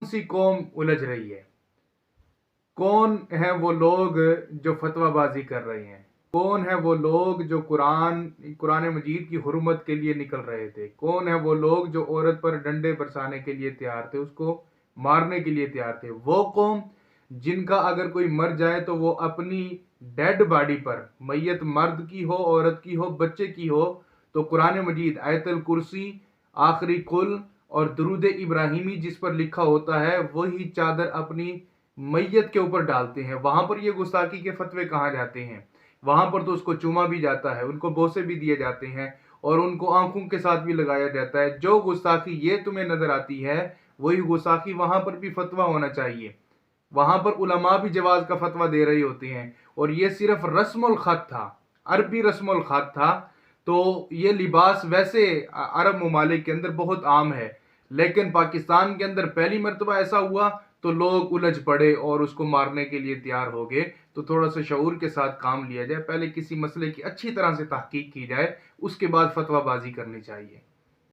सी कौम उलझ रही है? कौन है वो लोग जो फतवाबाजी कर रहे हैं? कौन है वो लोग जो कुरान मजीद की हुर्मत के लिए निकल रहे थे? कौन है वो लोग जो औरत पर डंडे बरसाने के लिए तैयार थे, उसको मारने के लिए तैयार थे? वो कौम जिनका अगर कोई मर जाए तो वो अपनी डेड बॉडी पर, मैयत मर्द की हो, औरत की हो, बच्चे की हो, तो कुरान मजीद, आयतल कुर्सी, आखिरी कुल और दरूद इब्राहिमी जिस पर लिखा होता है वही चादर अपनी मैयत के ऊपर डालते हैं। वहां पर ये गुस्ताखी के फतवे कहाँ जाते हैं? वहां पर तो उसको चूमा भी जाता है, उनको बोसे भी दिए जाते हैं और उनको आंखों के साथ भी लगाया जाता है। जो गुस्ताखी ये तुम्हें नजर आती है वही गुस्ताखी वहां पर भी फतवा होना चाहिए। वहां पर उलमा भी जवाज का फतवा दे रहे होते हैं। और ये सिर्फ रस्मुल खत था, अरबी रस्मुल खत था। तो ये लिबास वैसे अरब ममालिक के अंदर बहुत आम है, लेकिन पाकिस्तान के अंदर पहली मर्तबा ऐसा हुआ तो लोग उलझ पड़े और उसको मारने के लिए तैयार हो गए। तो थोड़ा सा शऊर के साथ काम लिया जाए, पहले किसी मसले की अच्छी तरह से तहकीक की जाए, उसके बाद फतवाबाजी करनी चाहिए।